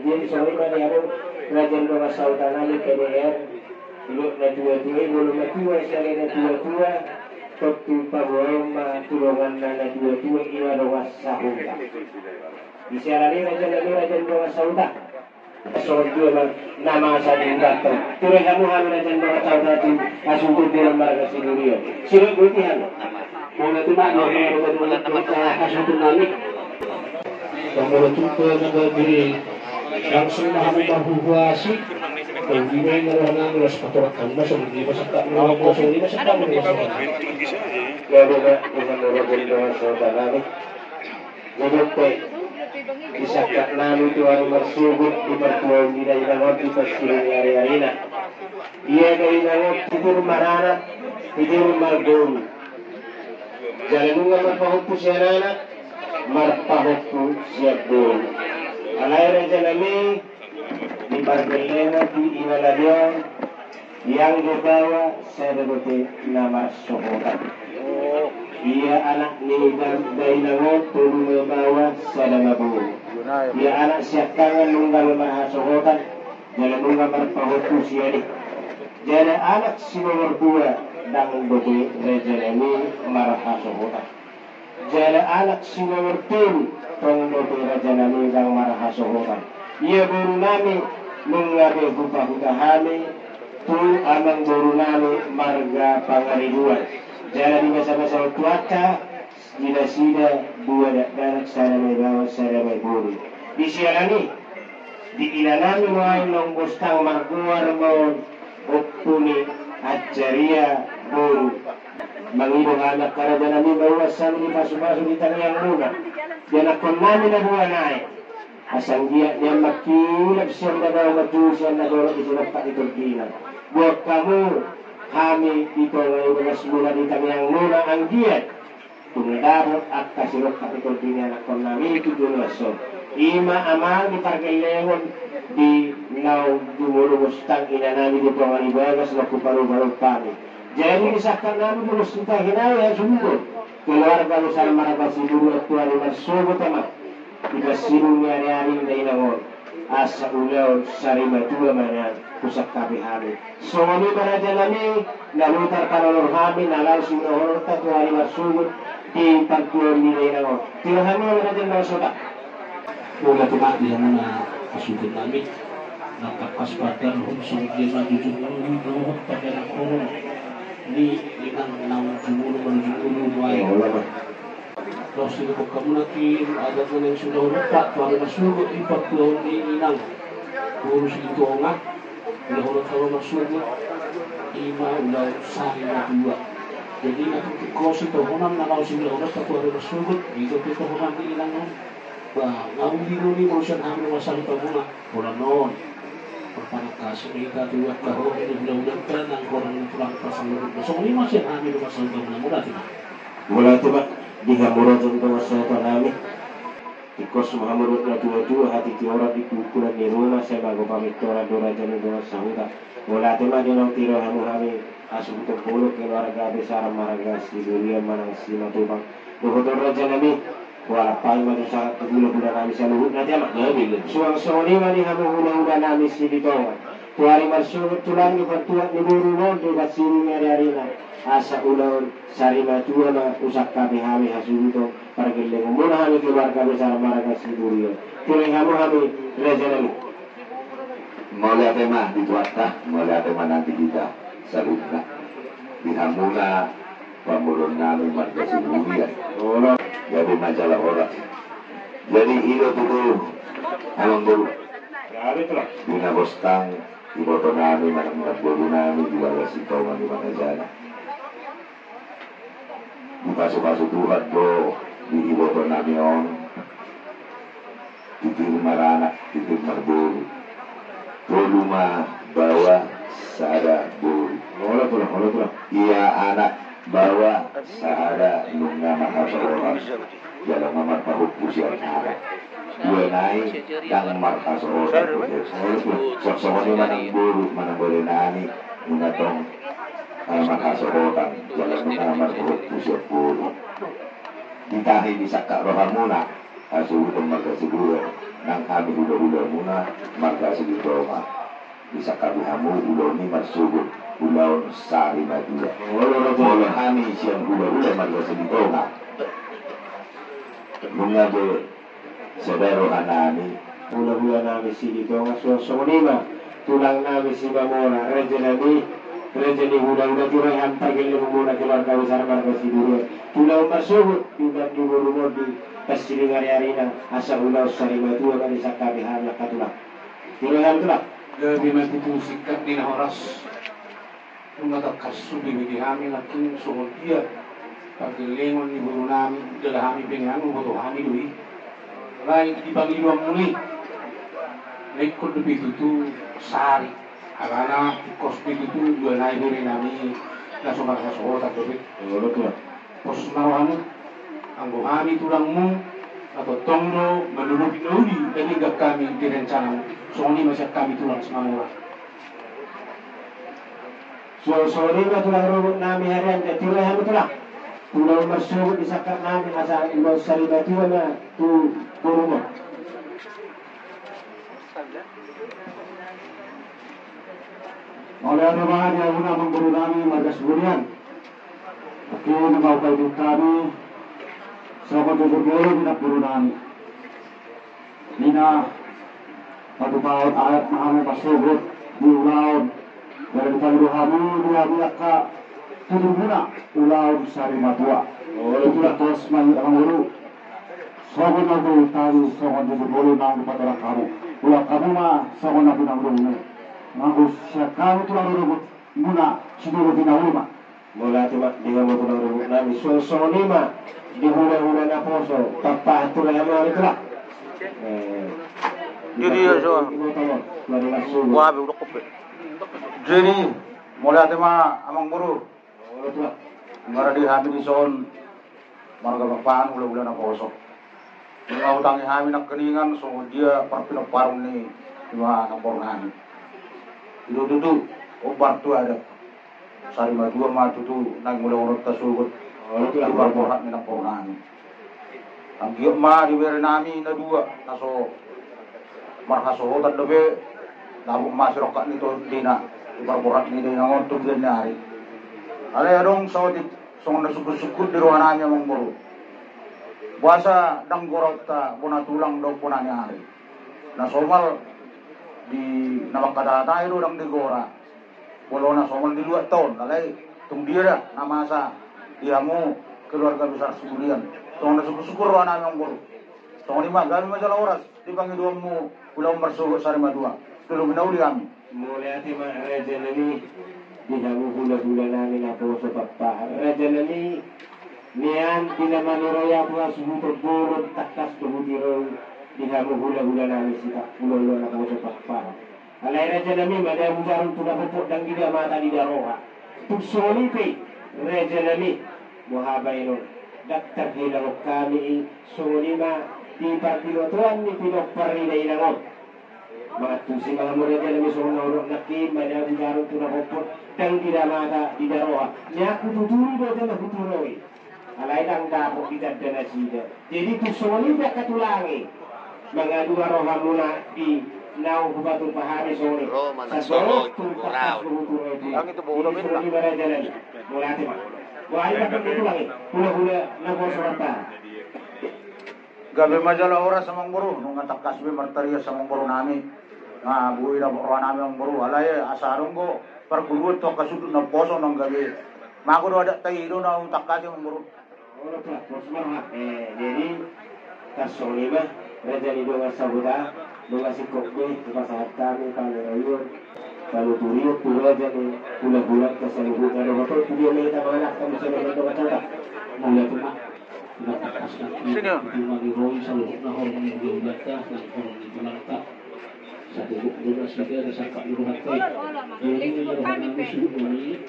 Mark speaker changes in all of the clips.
Speaker 1: Jadi soalnya ni ako rajan mga sautanali KDR ilok na tua-tua belum na tua sali na tua-tua Totu pagoroma tulungan na tua-tua ina mga sahuta. Isiarani rajan mga sauta. Soal dua nama sa dinggato. Tuloy kamu kami rajan mga sauta tu asunto bilang marga sinurio. Sino gutihan? Mula tumano asunto namin. Kamu tuntut negeri yang semua berhuasi. Hindi mo yung narangan nila sa paturakan mo, so hindi masakta mo lang mo, so hindi masakta mo nila sa paturakan. Kaya ba, isang nuragin doon sa tanami. Ngunit po, isakta namin ito ang marsugod, ipartuwa hindi na inangot, ipaskirin yari-yari na. Iya ka inangot, tidur maranat, tidur margol. Jalan nga marpahot po siya nana, marpahot po siya doon. Alay rin dyan namin, di Barcelona di Inalabion yang dibawa sebagai nama Sohotan. Ia anak ni Dainangot turun membawa Sadamabu. Ia anak siakangan nunggal maha Sohotan dalam nunggal berpahutu siadi. Jadi anak si nomor 2 dan bagi Rejenemi marha Sohotan. Jadi anak si nomor 3 tong bagi Rejenemi dan marha Sohotan. Ia baru nami mengabe huta-hutahami tu amang baru nami marga pangaribuan. Jadi masa-masa cuaca sida-sida dua danak sana may bawa sana may buru. Di sialani di ilanami mo ay nong bustang marguar mo opuni ajaria buru. Mangidong anak karajan nami bawa sana ni pasu-pasu di tanah yang muna. Dianak kon nami na buwan ay. Asal dia makilap siya na daw matusan na daw isunod pa iturkinan. Buat kamu kami ito ngayon mga simula di kami ang muna ang diet. Tunadabot at kasunod pa iturkinan na kung namin ito dulaso. Ima amal di parkailengon di naw dumulungustang inanami di pangalibagas na kuparu-baru kami. Jadi disahkan namin dumustang hinay ang sumugod. Keluarga besar marabasi dulu at tuwan ni Marsugo teman. Ikasirong nyari-ari na inangon asa ulaw sarima tua mana pusak kabi hami. So kami marajan nami nalutar panolor hami nalaw sinuhoror tatuari Marsugo di pagtuan ni inangon. Tirahan mo marajan na soda.
Speaker 2: Mula tumak di sana kasutid namin nakapaspadan humsong dia majujung nangin keluar pada nakoron di ilang nang jumulu menuju buaya. Terus itu kamu nanti ada yang sudah rupak, tuan Marsugo ipat tuan di inang, urus itu orang, kalau kalau Marsugo ima udah sarima 2. Jadi nanti kau si tahunan nalau sudah rupak tuan Marsugo, itu kita tahunan di inang. Bah, ngamu di ni urusan hamil masalah tahunan, orang non. Pertanakas mereka tuan kahor ini udah tenang orang pulang pasang lurus. So ini masih hamil masalah tahunan mudah tidak?
Speaker 1: Mulai tu pak. Diha murotong to masoto nami ikos mahamurut na tua-tua hati tiora di kukulan ni rumah saya bago pamit tora dora jani dora sahuta wala tema dinong tiro hamu hami asum to pulo keluarga besar marga si durian manang si matubang dohotor raja nami wala pai madu sa bulan nami sa luhut na jama suang-suang ni hamu hula-hula nami si ditongan tuari Marsugo tulang ni pertuat ni buru non di basiru nyari-ari na asa ulaw sarima tua na usak kami hami hasuto para gileng muna kami keluarga besar marga Siburio tuloy kami rejenami
Speaker 3: mulai tema dituatah mulai tema nanti kita saruna dihamuna pamulon namin marga Siburio jadi majalah orang jadi ilo tuh alam dulu binabostang iboto namin manang nagbulu namin diwala si Tongan di mana jana di pasu-pasu Tuhan bro di iboto namin on titir maranak titir marburu tuluma bawa saada buru iya anak bawa saada nunga mahasororan jalan mamar pahuk pusian anak dua naik dan marka seorang sok-soknya manang buru manang boleh nani mengatong marka seorang jalan mengamar pahuk pusian buru ditahi di sakak rohamuna asuh utang marka sebuah nang kami hula-hula muna marga sigitoma bisa kami hamu uloni marsubut ulaon sari madura oleh kami siang hula-hula marga sigitoma bunga de sedaro hanani
Speaker 1: hula-hula namin sigitoma sonima tulang namin si Mamora Raja ni hula-hula turay hampagin na muna keluarga besar marga siguro tulang marsubut juga di rumah di Pasiling hari-hari na asa ulaw sa rimatua kan sa kabihan na katulak. Tirahan tulak.
Speaker 2: Gabi matitusik ni na oras. Kung natakaso bibigi kami na king sumuntiya. Pagkilingon ni buro namin, dalahami pingang buro kami dui. Lain ibang iwang muli. Lekod dupito tu sari. Agana kos dupito tu dua naik rin namin. Nasumar sa sohot at dupit.
Speaker 1: Ano tulak?
Speaker 2: Pos narohan ang buhani tulangmu atau tonglo menurut-nuri dan hingga kami direncana soalnya masih kami tulang semamura
Speaker 1: soalnya tulang rubut nami harian dan tirahan tulang tulang marsubut disakat nami asa ibaw sa rimatua na tu rumah.
Speaker 4: Oleh ada bahan yang guna memburu kami margas burian. Oke, nabau kayu kami. Sama tutur bolu kita buru kami. Nina patupaut ayat mahame pasubut di ulaun. Dari palu hamu dia biaka tutur guna ulaun sari matua. Itu tos mai amuru. Sama nabu tahu sama tutur bolu nang patara kamu. Ulah kamu mah sama nabu nang rumah. Magus kamu tulang rubut muna siduro tinawuma.
Speaker 1: Mula cuma dengan tulang rubut nami sonima di hula-hula na poso papa tulang nami tulak.
Speaker 4: Jadi ya so. Wabi udah kopi. Jadi mulai tema amang buru. Ngara di habi di son marga bapaan hula-hula na poso. Mga utangi habi na keningan so dia parpinaparun ni dua nampor nami. Itu obat tu ada sari madua matu tu nang mula urut tasubut itu ibar borak ni nampor nami ang giok ma diberi nami na dua naso marhaso hotat lebe labuk ma sirokat ni to dina ibar borak ni dina ngontuk din hari ale adong saudit song na sukur-sukur di ruang nami amang buru buasa dang gorot ta puna tulang daw puna ni hari nasomal di nama kadata itu dang digora walau na somal di 2 tahun lalai tung dia dah nama sa diamu keluarga besar Siburian tong na syukur wana yang buru tong ni mah gabi masalah oras di pangiduamu ulang bersugut sari madua dulu minauli kami
Speaker 1: mulai ati ma raja nani di hamu hula-hula nami na poso papa raja nani nian pinamaniroya buas buto burut takas tubutiro di hamu hula-hula nami sita hula-hula na poso papa alai raja nami madai bujarun tuna pupuk dan gida mata di daroha tuksoni pe raja nami muhabainun daktar hilang kami sonima di partilotuan ni pinok parina ilangon mga tusi mga raja nami sonoro naki madai bujarun tuna pupuk dan gida mata di daroha niya kututuri do na kuturoi alai dang dapok kita dana sida jadi tuksoni dak katulangi mga dua roha muna di nau hubatul pahari sore sa sore tuntas kurutu
Speaker 4: ang itu bawa min
Speaker 1: di bara jalan mulai ati mak wahai bakal itu lagi hula-hula na bosoranta
Speaker 4: gabi majalah oras amang buru nung ngatak kasbi martaria sa amang buru nami nga buhay na buru nami amang buru alay asarong ko perguruan to kasudut na poso ng gabi mako do ada tayo na ang takasi amang buru
Speaker 1: orang tua bosmar jadi kasolima raja di dua sabuda dua sikokbe pasahat kami kalau kalau turiut raja ni bulan-bulan keseluruhan kalau betul dia minta anak kamu sudah berdoa cakap
Speaker 2: mulai tu mak natakas na di magiroy sa loob na hormon ng biblata ng hormon ng tulangta sa tibok dulas na kaya sa kaluruhan ko jadi niluruhan namin sumuli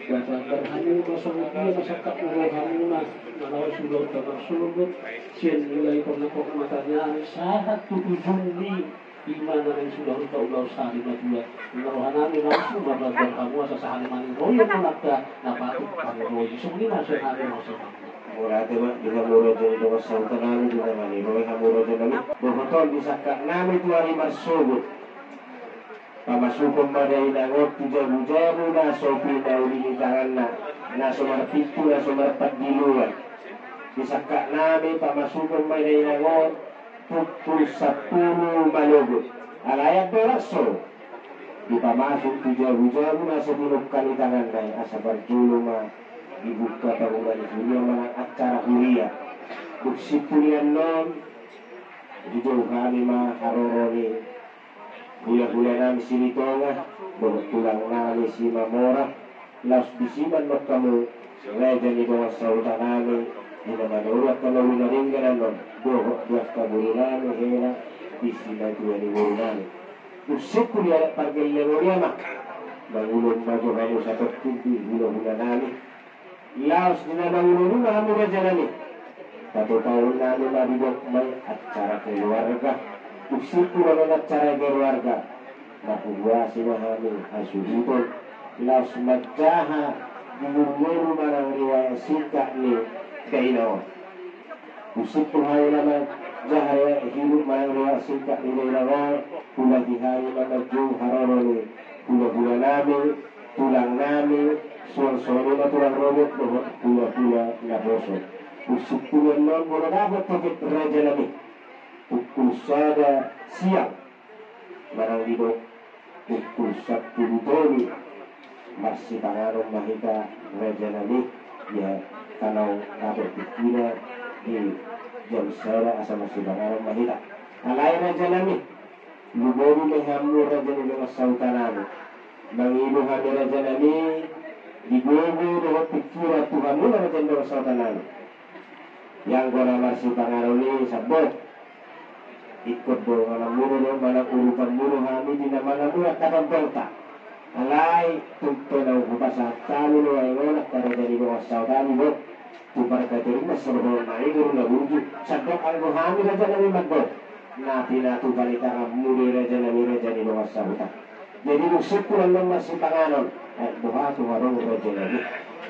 Speaker 2: Berhanu masuk dia masyarakat uruhanmu na nalaw sulod ka magsulod siyan nilay ko na po matanya sahat tutujong ni iman na rin sulod ka ulaw sa akin na tuwa naruhan namin ang sumabag berhamu sa halimanin royo mo nakta napatok pang royo so hindi masya namin masya
Speaker 1: Murate mak di hamuro jadi doa sautanami di namani roy hamuro jadi bohotol bisa kak nami tuari marsubut pamasukon madai nangot tujabu-jabu na sopi na uli tangan na somarpitu na somarpat diluan bisa kak nami pamasukon madai nangot pukul 10 malogot alayat doraso dipamasuk tujabu-jabu na sebelum kali tangan na asa berjulu mah dibuka bangunan huria manang acara huria buksi kulian non jujur kami mah haroroni hula-hula nami sini tonga bahwa tulang nami si mamora laus bisiman mat kamu lejan di bawah sauta nami di nama daurat kalau luna ringganan non bohok buat kaburu nami hela bisina dua di buru nami buksi kulian pargel lemoria mah mangulung maju kamu satu kunti hula-hula nami laos dinadawulo na kami raja nami. Satu tahun nami mabibok may acara keluarga. Usiku na acara keluarga. Nakubuasi na kami asudutol. Laos magjaha gumulong marang riwaya singka ni Kainawa. Usiku hayo naman jahaya hidup marang riwaya singka ni Kainawa. Pula dihayo na magjuh haroro ni hula-hula nami, tulang nami, suara-suara na tulang robot bahwa pula-pula na boso. Usik tulang non mula dapat pakit raja nami. Pukul sada siang. Marang dibok pukul 10 toni. Masih pangarong mahita raja nami. Ya kalau dapat dikira di jam sada asa masih pangarong mahita. Alay raja nami. Lubori mehamu raja nami masauta nami. Mangilu kami raja nami. Digogo dohot pikira Tuhan mula raja nami masauta nami. Yang gona masih pangarong sabot. Ikut doa mulu mana urutan mulu kami di mana mula kata belta. Alai tuntun au bahasa kami lo ay ngonak kada jadi bawa saudari bo. Tupar kata rumah sebelum naik guru na burju. Sabot al kami raja nami magbot. Napi natu balita kamu raja nami raja di bawa saudari. Jadi musuh kurang masih panganon. Doa tu warung raja nami.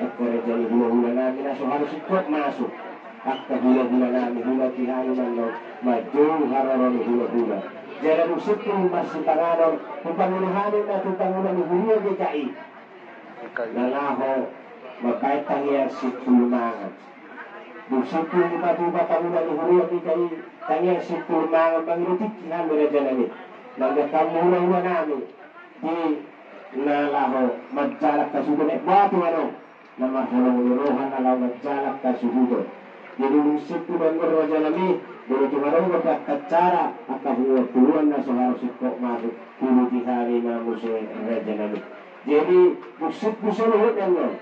Speaker 1: Aku raja ni hula-hula nami naso harus ikut masuk. Akka hula-hula nami hula tihani manlo maju hararon hula-hula. Jadi musuh kurang masih panganon. Tupangunahanin na tupangunan hula DKI. Nalaho mapait tangiya si tulumangan. Musuh kurang matuba pangunan hula DKI tangiya si tulumangan pangirutik kami raja nami. Nagkakam hula-hula nami. Di nalaho magjalak kasuhudo batu ano na mahalong irohan alaw magjalak kasuhudo. Jadi musik ko man raja nami dito tumarong magkakatsara at kahuwa-tuwan na sa harusik ko masuk huluti hari na musik raja nami. Jadi musik ko sa luhut ano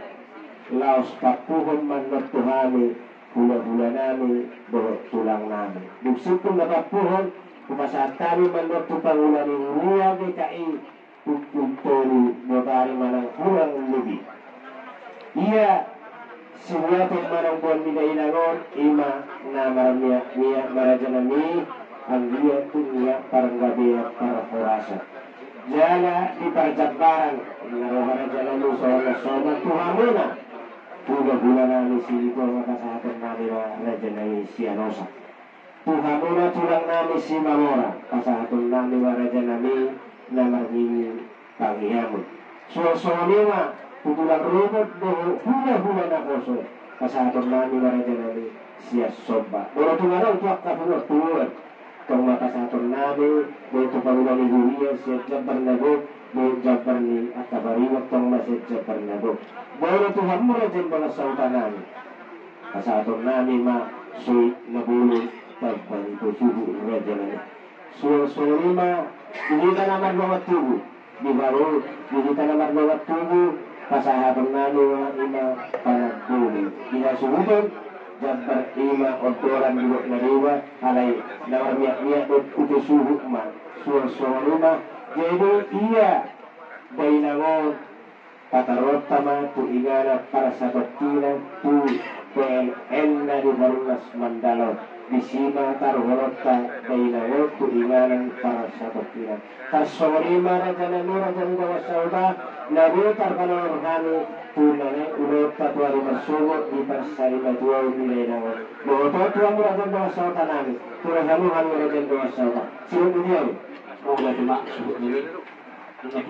Speaker 1: laos kapuhon man na tuhami hula-hula nami dohot tulang nami. Musik ko nakapuhon kumasaat kami man na tupangulan ni Ruya DKI Tuntuni botari manang kurang lebih. Ia siwatong manang buwan minailangon ima na maramia niya marajanami ang dia tunya parang gabi para horasa. Jala di parjabbaran narohana jalanu soal soma tuhamuna. Tuga bulan nami silito makasahatan nami rajanami sianosa. Tuhamuna tulang nami si mamora kasahatan nami rajanami namar ini panghiamon. Suasana putulang robot do hula-hula na koso. Kasaton nami maraja nami siya soba. Oro tumaraw tuwak kapunot tuwan. Tong makasaton nami do tupangulan ni Huria siya jabar na do do jabar ni Akabariwak tong masya jabar na do. Oro tuhan maraja mga sauta nami. Kasaton nami ma suy nabulong pagpanito suhu maraja nami. Suasana hindi ka naman bawat tubo. Di baru, hindi ka naman bawat tubo. Pasahabang nalo ima panagtubo. Inasumuton, jabar ima odoran dulu nariwa. Alay, namarmiyak-miyak at utusuhuk ma. Suasana jadi iya bainangon patarot tama tu igana para sa baktinan tu PNN na di Barunas Mandalot. bisima tarhorota dainawo tuinganan para sabakiran tasawrima rajana nurajan gawa sauda nabi tarkanarhani tunane ulot tatuari masugo di parsari majuau bilainawo boto tuang rajan gawa sauda nami turahamu hanu rajan gawa sauda siru dunia
Speaker 2: Mau cuma suhu ini dengan